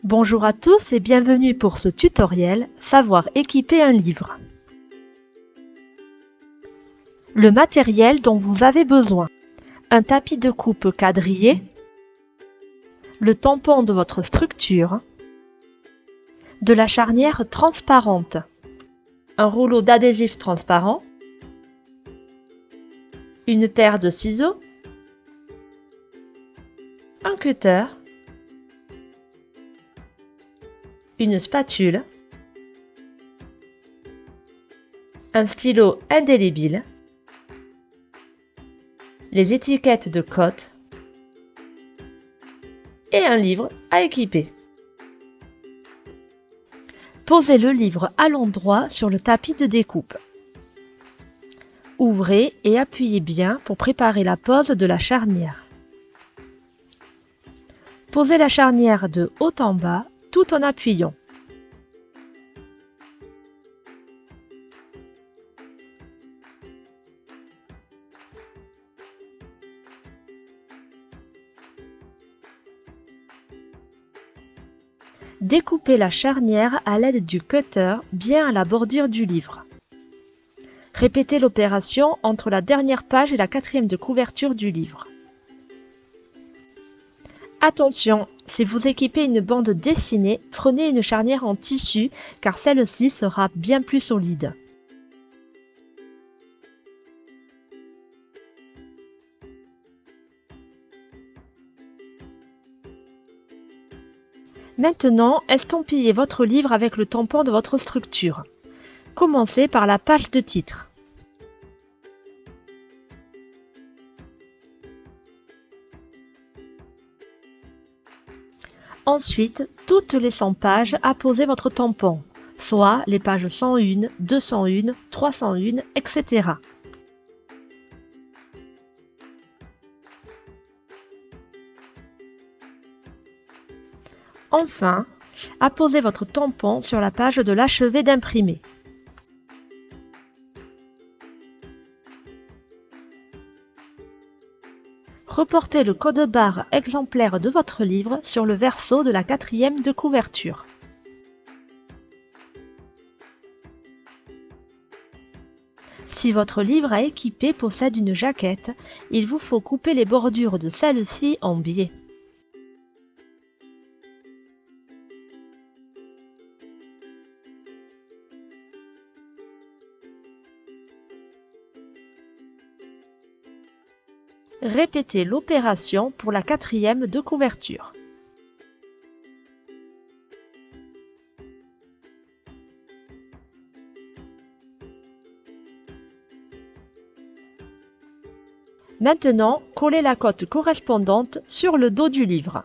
Bonjour à tous et bienvenue pour ce tutoriel Savoir équiper un livre. Le matériel dont vous avez besoin: un tapis de coupe quadrillé, le tampon de votre structure, de la charnière transparente, un rouleau d'adhésif transparent, une paire de ciseaux, un cutter, une spatule, un stylo indélébile, les étiquettes de cote et un livre à équiper. Posez le livre à l'endroit sur le tapis de découpe. Ouvrez et appuyez bien pour préparer la pose de la charnière. Posez la charnière de haut en bas tout en appuyant. Découpez la charnière à l'aide du cutter bien à la bordure du livre. Répétez l'opération entre la dernière page et la quatrième de couverture du livre. Attention, si vous équipez une bande dessinée, prenez une charnière en tissu car celle-ci sera bien plus solide. Maintenant, estampillez votre livre avec le tampon de votre structure. Commencez par la page de titre. Ensuite, toutes les 100 pages, apposez votre tampon, soit les pages 101, 201, 301, etc. Enfin, apposez votre tampon sur la page de l'achevé d'imprimer. Reportez le code-barre exemplaire de votre livre sur le verso de la quatrième de couverture. Si votre livre à équiper possède une jaquette, il vous faut couper les bordures de celle-ci en biais. Répétez l'opération pour la quatrième de couverture. Maintenant, collez la cote correspondante sur le dos du livre.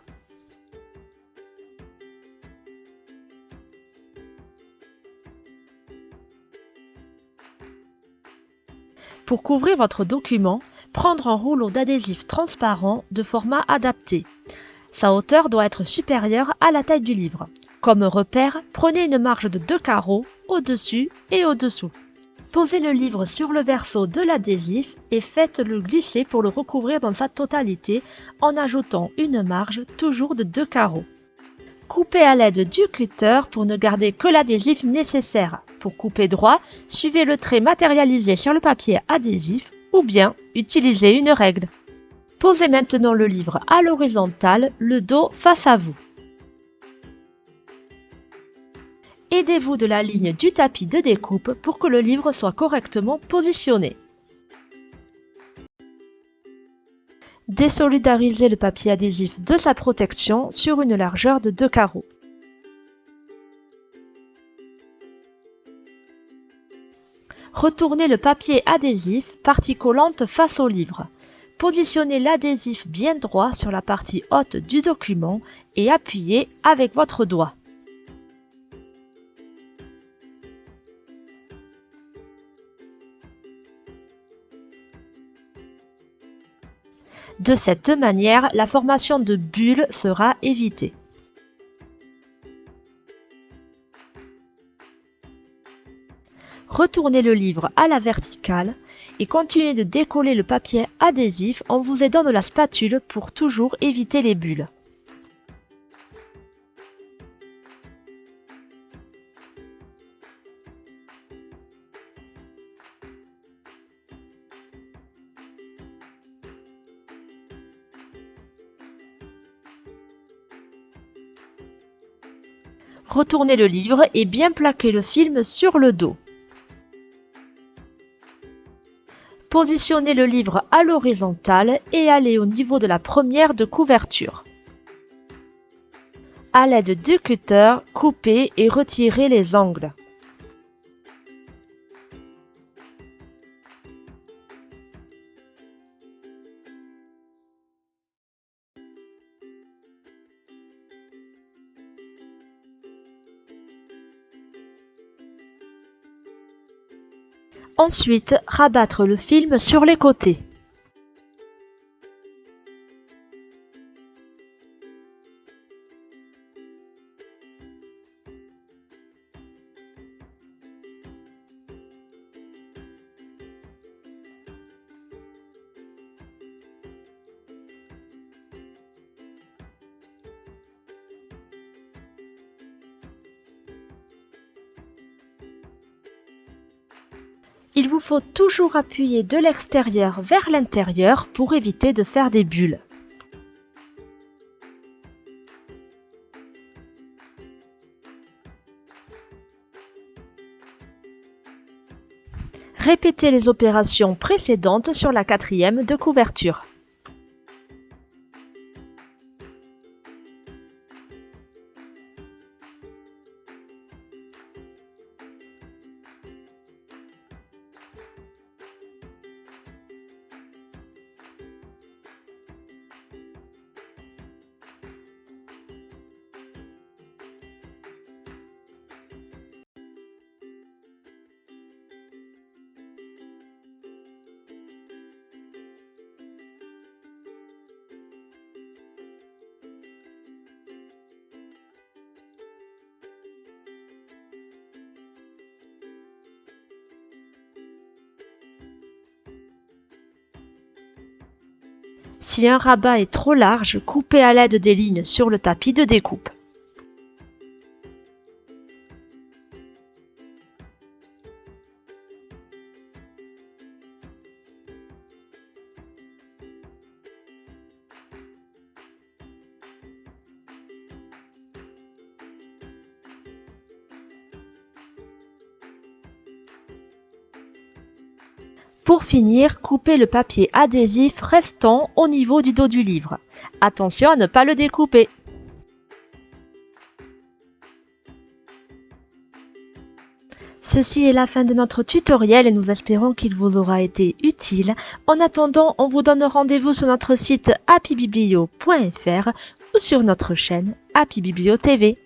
Pour couvrir votre document, prendre un rouleau d'adhésif transparent de format adapté. Sa hauteur doit être supérieure à la taille du livre. Comme repère, prenez une marge de 2 carreaux au-dessus et au-dessous. Posez le livre sur le verso de l'adhésif et faites-le glisser pour le recouvrir dans sa totalité en ajoutant une marge toujours de 2 carreaux. Coupez à l'aide du cutter pour ne garder que l'adhésif nécessaire. Pour couper droit, suivez le trait matérialisé sur le papier adhésif ou bien utilisez une règle. Posez maintenant le livre à l'horizontale, le dos face à vous. Aidez-vous de la ligne du tapis de découpe pour que le livre soit correctement positionné. Désolidarisez le papier adhésif de sa protection sur une largeur de 2 carreaux. Retournez le papier adhésif, partie collante face au livre. Positionnez l'adhésif bien droit sur la partie haute du document et appuyez avec votre doigt. De cette manière, la formation de bulles sera évitée. Retournez le livre à la verticale et continuez de décoller le papier adhésif en vous aidant de la spatule pour toujours éviter les bulles. Retournez le livre et bien plaquez le film sur le dos. Positionnez le livre à l'horizontale et allez au niveau de la première de couverture. À l'aide du cutter, coupez et retirez les angles. Ensuite, rabattre le film sur les côtés. Il vous faut toujours appuyer de l'extérieur vers l'intérieur pour éviter de faire des bulles. Répétez les opérations précédentes sur la quatrième de couverture. Si un rabat est trop large, coupez à l'aide des lignes sur le tapis de découpe. Pour finir, coupez le papier adhésif restant au niveau du dos du livre. Attention à ne pas le découper. Ceci est la fin de notre tutoriel et nous espérons qu'il vous aura été utile. En attendant, on vous donne rendez-vous sur notre site happybiblio.fr ou sur notre chaîne Happy Biblio TV.